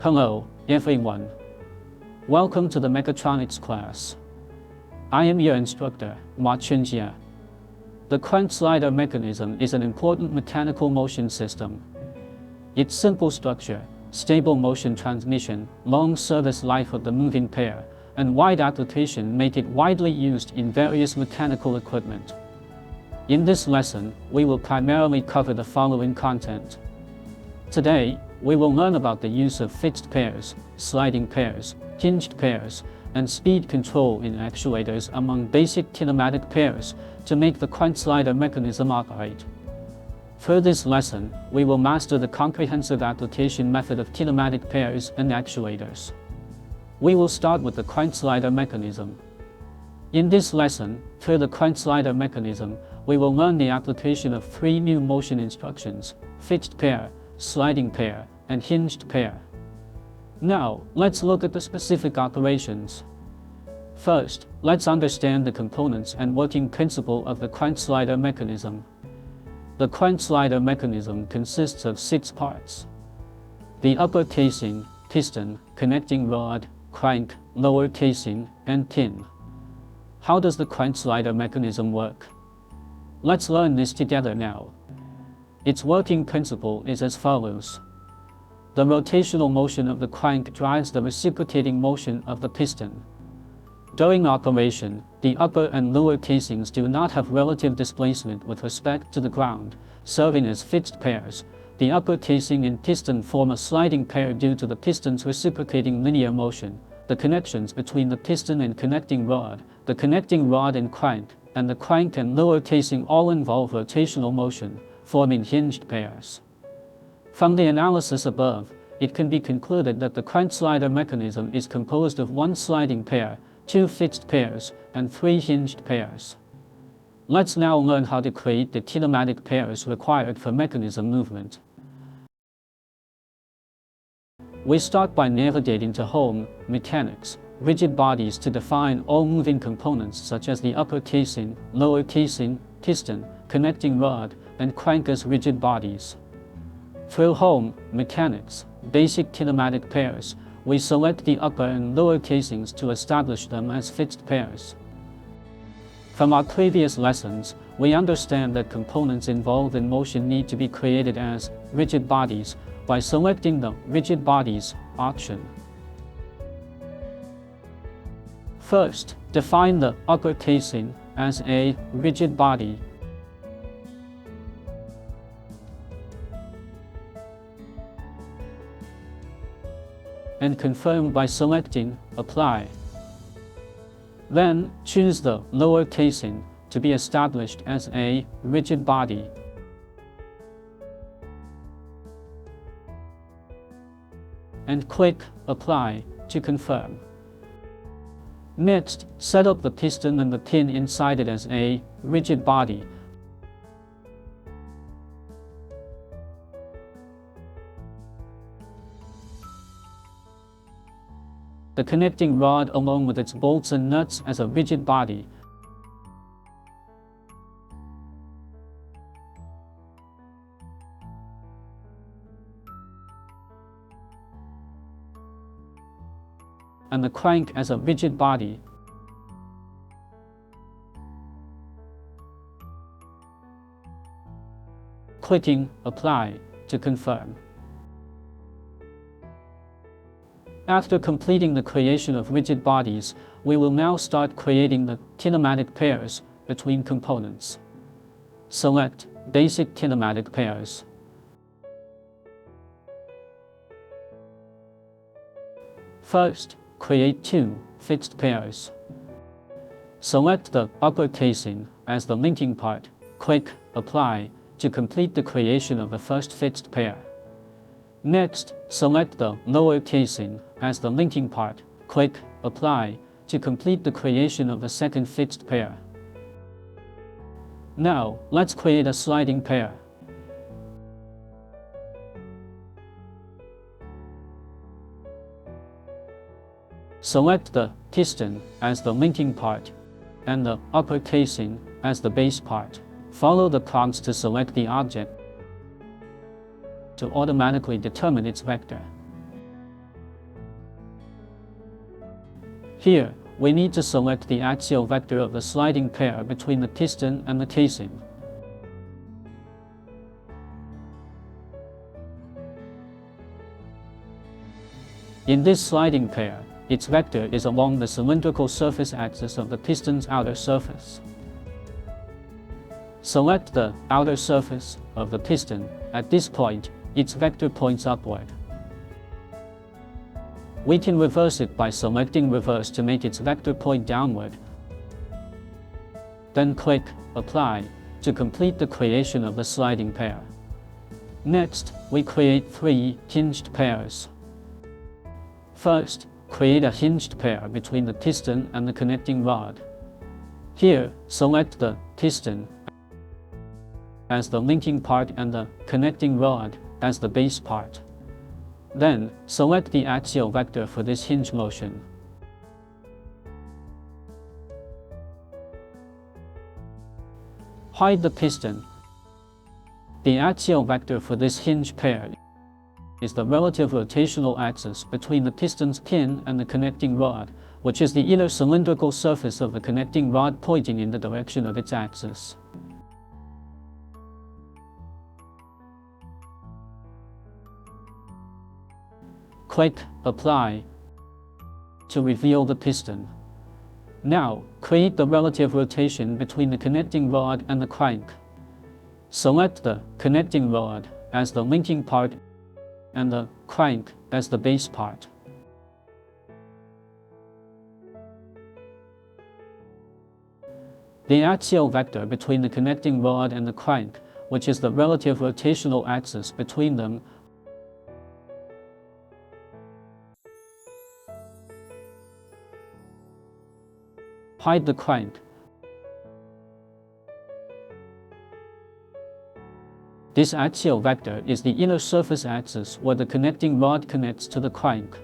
Hello, everyone. Welcome to the Mechatronics class. I am your instructor, Ma Chunjia. The crank slider mechanism is an important mechanical motion system. Its simple structure, stable motion transmission, long service life of the moving pair, and wide application make it widely used in various mechanical equipment. In this lesson, we will primarily cover the following content. Today, we will learn about the use of fixed pairs, sliding pairs, hinged pairs, and speed control in actuators among basic kinematic pairs to make the crank slider mechanism operate. For this lesson, we will master the comprehensive application method of kinematic pairs and actuators. We will start with the crank slider mechanism. In this lesson, for the crank slider mechanism, we will learn the application of three new motion instructions: fixed pair, sliding pair, and hinged pair. Now, let's look at the specific operations. First, let's understand the components and working principle of the crank slider mechanism. The crank slider mechanism consists of 6 parts: the upper casing, piston, connecting rod, crank, lower casing, and pin. How does the crank slider mechanism work? Let's learn this together now. Its working principle is as follows. The rotational motion of the crank drives the reciprocating motion of the piston. During operation, the upper and lower casings do not have relative displacement with respect to the ground, serving as fixed pairs. The upper casing and piston form a sliding pair due to the piston's reciprocating linear motion, the connections between the piston and connecting rod, the connecting rod and crank, and the crank and lower casing all involve rotational motion, forming hinged pairs. From the analysis above, it can be concluded that the crank slider mechanism is composed of 1 sliding pair, 2 fixed pairs, and 3 hinged pairs. Let's now learn how to create the kinematic pairs required for mechanism movement. We start by navigating to Home, Mechanics, Rigid Bodies to define all moving components such as the upper casing, lower casing, piston, connecting rod, and crank as rigid bodies. Through Home, Mechanics, Basic Kinematic Pairs, we select the upper and lower casings to establish them as fixed pairs. From our previous lessons, we understand that components involved in motion need to be created as rigid bodies by selecting the Rigid Bodies option. First, define the upper casing as a rigid body. And confirm by selecting Apply. Then, choose the lower casing to be established as a rigid body. And click Apply to confirm. Next, set up the piston and the pin inside it as a rigid body. The connecting rod along with its bolts and nuts as a rigid body. And the crank as a rigid body. Clicking Apply to confirm. After completing the creation of rigid bodies, we will now start creating the kinematic pairs between components. Select Basic Kinematic Pairs. First, create 2 fixed pairs. Select the upper casing as the linking part. Click Apply to complete the creation of the first fixed pair. Next, select the lower casing as the linking part. Click Apply to complete the creation of the second fixed pair. Now, let's create a sliding pair. Select the piston as the linking part and the upper casing as the base part. Follow the prompts to select the object to automatically determine its vector. Here, we need to select the axial vector of the sliding pair between the piston and the casing. In this sliding pair, its vector is along the cylindrical surface axis of the piston's outer surface. Select the outer surface of the piston. At this point, its vector points upward. We can reverse it by selecting reverse to make its vector point downward. Then click Apply to complete the creation of the sliding pair. Next, we create 3 hinged pairs. First, create a hinged pair between the piston and the connecting rod. Here, select the piston as the linking part and the connecting rod as the base part. Then, select the axial vector for this hinge motion. Hide the piston. The axial vector for this hinge pair is the relative rotational axis between the piston's pin and the connecting rod, which is the inner cylindrical surface of the connecting rod pointing in the direction of its axis. Click Apply to reveal the piston. Now, create the relative rotation between the connecting rod and the crank. Select the connecting rod as the linking part and the crank as the base part. The axial vector between the connecting rod and the crank, which is the relative rotational axis between them, hide the crank. This axial vector is the inner surface axis where the connecting rod connects to the crank.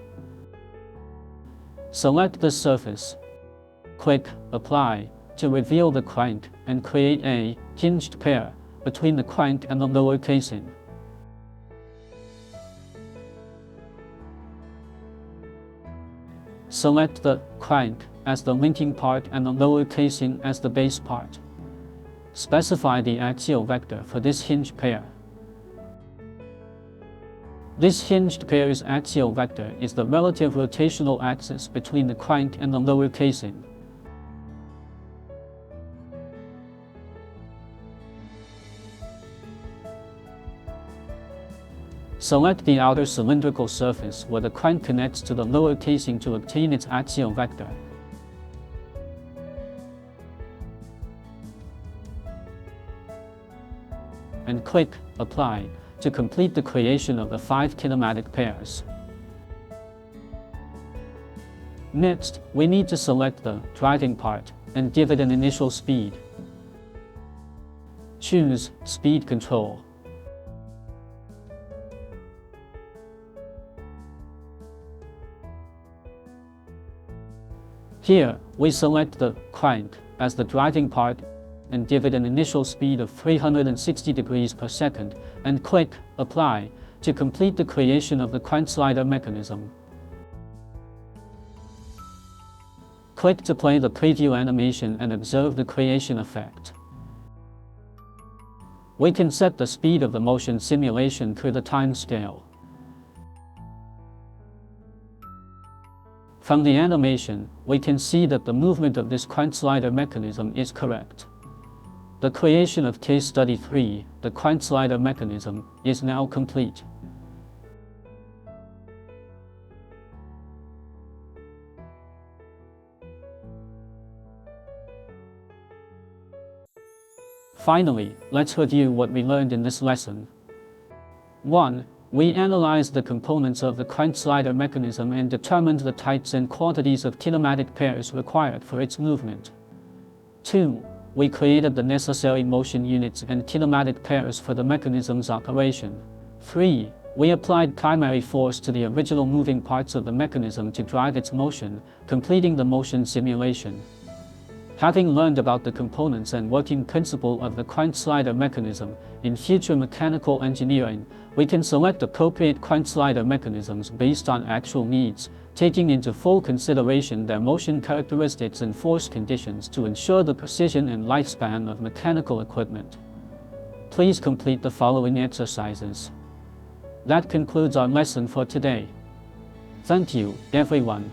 Select the surface. Click Apply to reveal the crank and create a hinged pair between the crank and the lower casing. Select the crank as the linking part and the lower casing as the base part. Specify the axial vector for this hinged pair. This hinged pair's axial vector is the relative rotational axis between the crank and the lower casing. Select the outer cylindrical surface where the crank connects to the lower casing to obtain its axial vector. And click Apply to complete the creation of the 5 kinematic pairs. Next, we need to select the driving part and give it an initial speed. Choose Speed Control. Here, we select the crank as the driving part and give it an initial speed of 360 degrees per second, and click Apply to complete the creation of the crank slider mechanism. Click to play the preview animation and observe the creation effect. We can set the speed of the motion simulation through the time scale. From the animation, we can see that the movement of this crank slider mechanism is correct. The creation of Case Study 3, the crank slider mechanism, is now complete. Finally, let's review what we learned in this lesson. 1. We analyzed the components of the crank slider mechanism and determined the types and quantities of kinematic pairs required for its movement. 2. We created the necessary motion units and kinematic pairs for the mechanism's operation. 3. We applied primary force to the original moving parts of the mechanism to drive its motion, completing the motion simulation. Having learned about the components and working principle of the crank slider mechanism, in future mechanical engineering, we can select appropriate crank slider mechanisms based on actual needs, taking into full consideration their motion characteristics and force conditions to ensure the precision and lifespan of mechanical equipment. Please complete the following exercises. That concludes our lesson for today. Thank you, everyone.